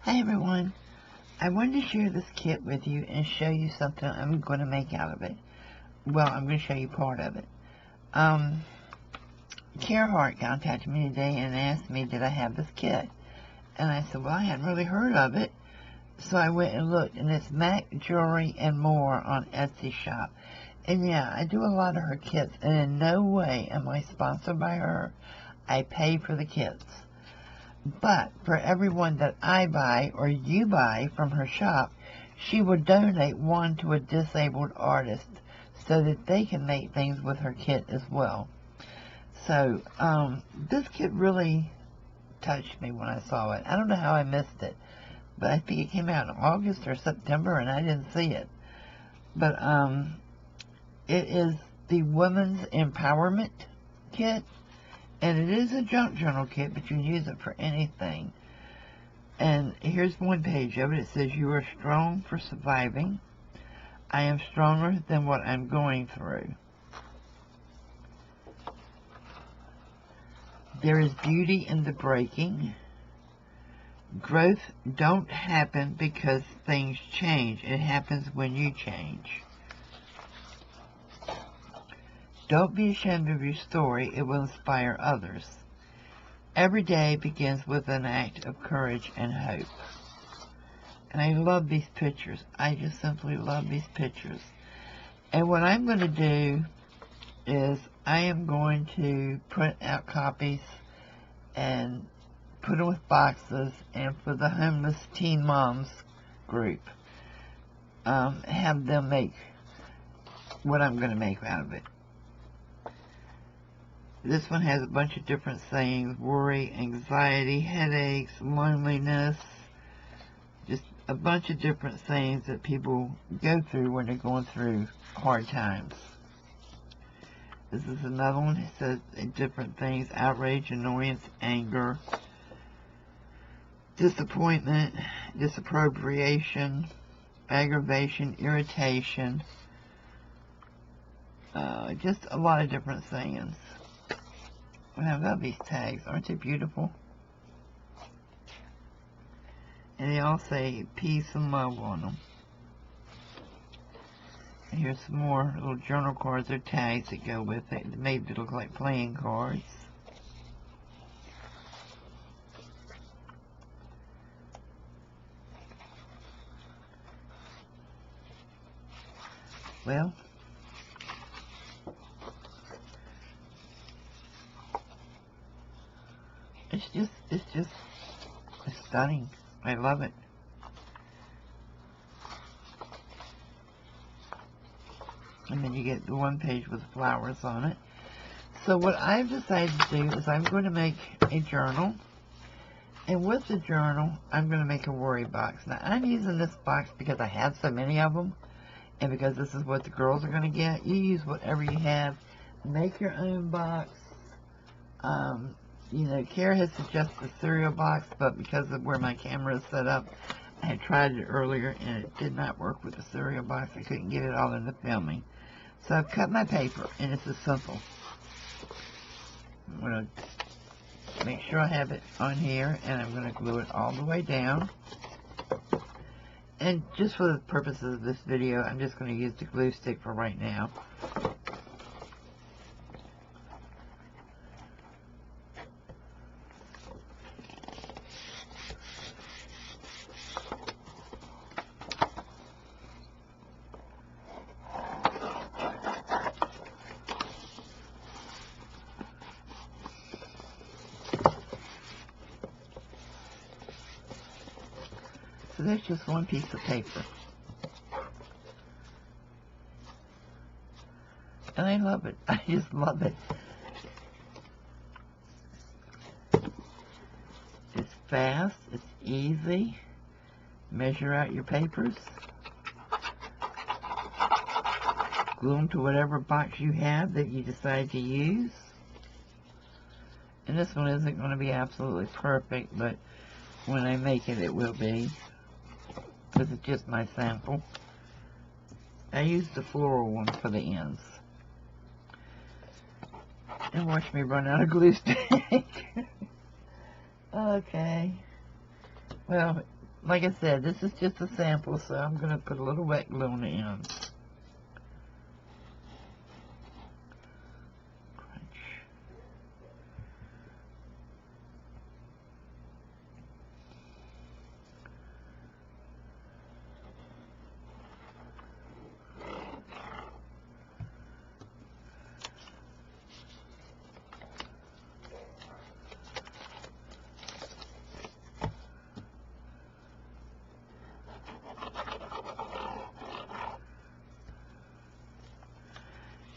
Hi everyone, I wanted to share this kit with you and show you something I'm going to make out of it. Well, I'm going to show you part of it. Carahart contacted me today and asked me did I have this kit. And I said, well, I hadn't really heard of it. So I went and looked, and it's Mac Jewelry and More on Etsy shop. And yeah, I do a lot of her kits, and in no way am I sponsored by her. I pay for the kits. But for everyone that I buy or you buy from her shop, she will donate one to a disabled artist so that they can make things with her kit as well. So this kit really touched me when I saw it. I don't know how I missed it, but I think it came out in August or September and I didn't see it. But it is the Women's Empowerment Kit. And it is a junk journal kit, but you can use it for anything. And here's one page of it. It says, you are strong for surviving. I am stronger than what I'm going through. There is beauty in the breaking. Growth don't happen because things change. It happens when you change. Don't be ashamed of your story. It will inspire others. Every day begins with an act of courage and hope. And I love these pictures. I just simply love these pictures. And what I'm going to do is I am going to print out copies and put them with boxes, and for the homeless teen moms group, have them make what I'm going to make out of it. This one has a bunch of different sayings: worry, anxiety, headaches, loneliness, just a bunch of different sayings that people go through when they're going through hard times. This is another one that says different things: outrage, annoyance, anger, disappointment, disappropriation, aggravation, irritation, just a lot of different sayings. I love these tags. Aren't they beautiful? And they all say peace and love on them. And here's some more little journal cards or tags that go with it, made to look like playing cards. Well, it's just stunning. I love it. And then you get the one page with flowers on it. So what I've decided to do is I'm going to make a journal. And with the journal, I'm going to make a worry box. Now, I'm using this box because I have so many of them, and because this is what the girls are going to get. You use whatever you have. Make your own box. You know, Kara has suggested a cereal box, but because of where my camera is set up, I had tried it earlier, and it did not work with the cereal box. I couldn't get it all in the filming. So I've cut my paper, and it's as simple. I'm going to make sure I have it on here, and I'm going to glue it all the way down. And just for the purposes of this video, I'm just going to use the glue stick for right now. So there's just one piece of paper. And I love it. I just love it. It's fast. It's easy. Measure out your papers. Glue them to whatever box you have that you decide to use. And this one isn't going to be absolutely perfect, but when I make it, it will be. This is just my sample. I used the floral one for the ends. And watch me run out of glue stick. Okay. Well, like I said, this is just a sample, so I'm going to put a little wet glue on the end.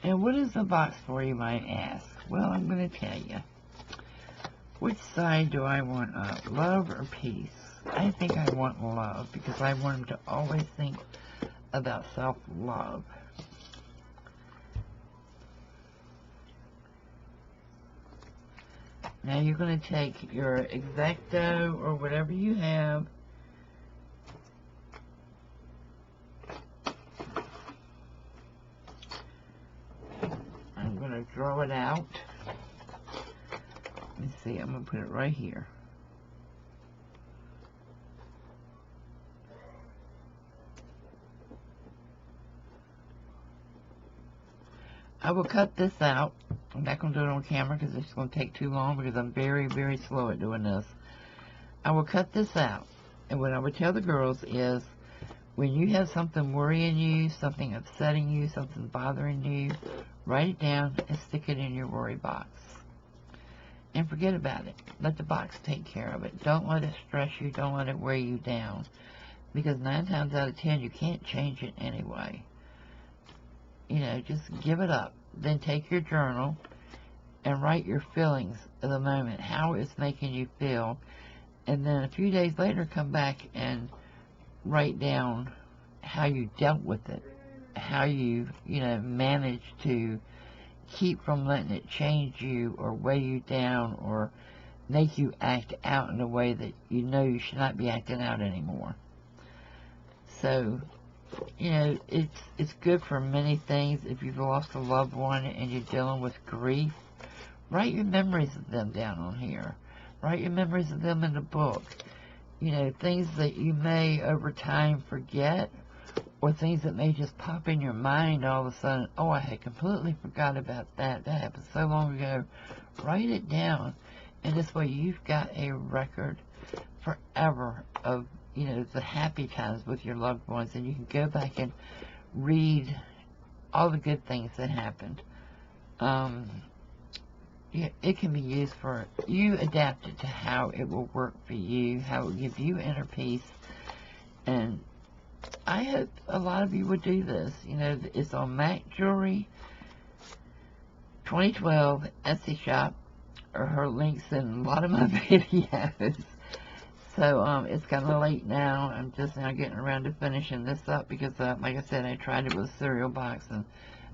And what is the box for, you might ask? Well, I'm going to tell you. Which side do I want up, love or peace? I think I want love, because I want him to always think about self-love. Now you're going to take your X-Acto or whatever you have, I'm going to draw it out. Let me see, I'm going to put it right here. I will cut this out. I'm not going to do it on camera because it's going to take too long, because I'm very, very slow at doing this. I will cut this out. And what I would tell the girls is, when you have something worrying you, something upsetting you, something bothering you, write it down and stick it in your worry box. And forget about it. Let the box take care of it. Don't let it stress you. Don't let it weigh you down. Because 9 times out of 10, you can't change it anyway. You know, just give it up. Then take your journal and write your feelings of the moment, how it's making you feel. And then a few days later, come back and write down how you dealt with it, how you managed to keep from letting it change you or weigh you down or make you act out in a way that you know you should not be acting out anymore. So, it's good for many things. If you've lost a loved one and you're dealing with grief, write your memories of them down on here. Write your memories of them in the book. Things that you may over time forget, or things that may just pop in your mind all of a sudden. Oh, I had completely forgot about that. That happened so long ago. Write it down. And this way you've got a record forever of, the happy times with your loved ones. And you can go back and read all the good things that happened. It can be used for, you adapt it to how it will work for you, how it will give you inner peace. And I hope a lot of you would do this. It's on MAC Jewelry 2012 Etsy shop, or her links in a lot of my videos. So it's kind of late now. I'm just now getting around to finishing this up because, like I said, I tried it with a cereal box and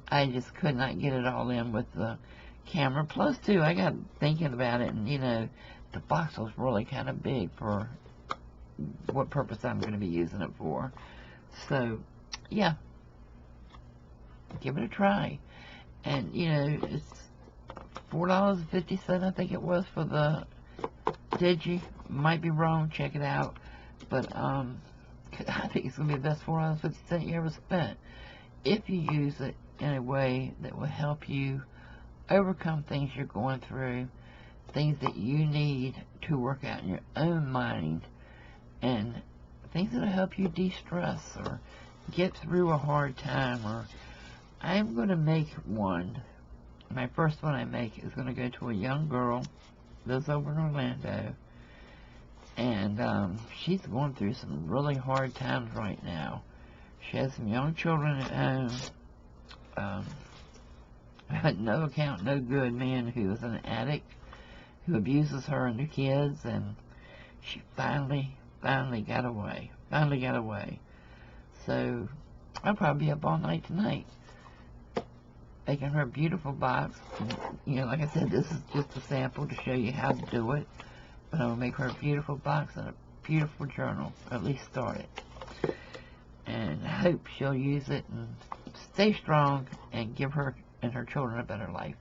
I just could not get it all in with the camera. Plus, too, I got thinking about it, and the box was really kind of big for what purpose I'm going to be using it for. So, yeah, give it a try. And it's $4.50, I think it was, for the Digi. Might be wrong, check it out. But I think it's going to be the best $4.50 you ever spent if you use it in a way that will help you overcome things you're going through, things that you need to work out in your own mind, and things that will help you de-stress or get through a hard time. Or I'm going to make one. My first one I make is going to go to a young girl, lives over in Orlando, and she's going through some really hard times right now. She has some young children at home. No account, no good man who is an addict, who abuses her and the kids, and she finally got away. So I'll probably be up all night tonight making her a beautiful box. And, like I said, this is just a sample to show you how to do it, but I'll make her a beautiful box and a beautiful journal, or at least start it. And I hope she'll use it and stay strong and give her and her children a better life.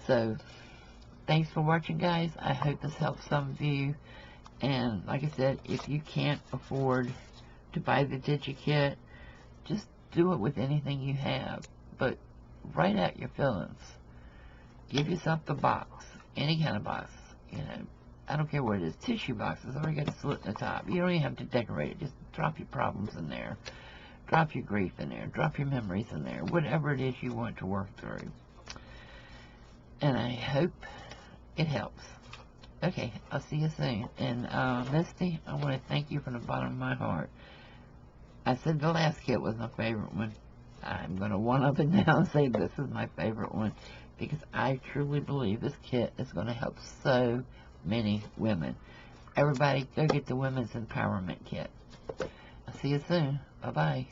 So, thanks for watching, guys. I hope this helps some of you. And like I said, if you can't afford to buy the DigiKit, just do it with anything you have. But write out your feelings. Give yourself the box, any kind of box. You know, I don't care what it is. Tissue boxes, already got a slit in the top. You don't even have to decorate it. Just drop your problems in there. Drop your grief in there. Drop your memories in there. Whatever it is you want to work through. And I hope it helps. Okay, I'll see you soon. And Misty, I want to thank you from the bottom of my heart. I said the last kit was my favorite one. I'm going to one-up it now and say this is my favorite one, because I truly believe this kit is going to help so many women. Everybody, go get the Women's Empowerment Kit. I'll see you soon. Bye-bye.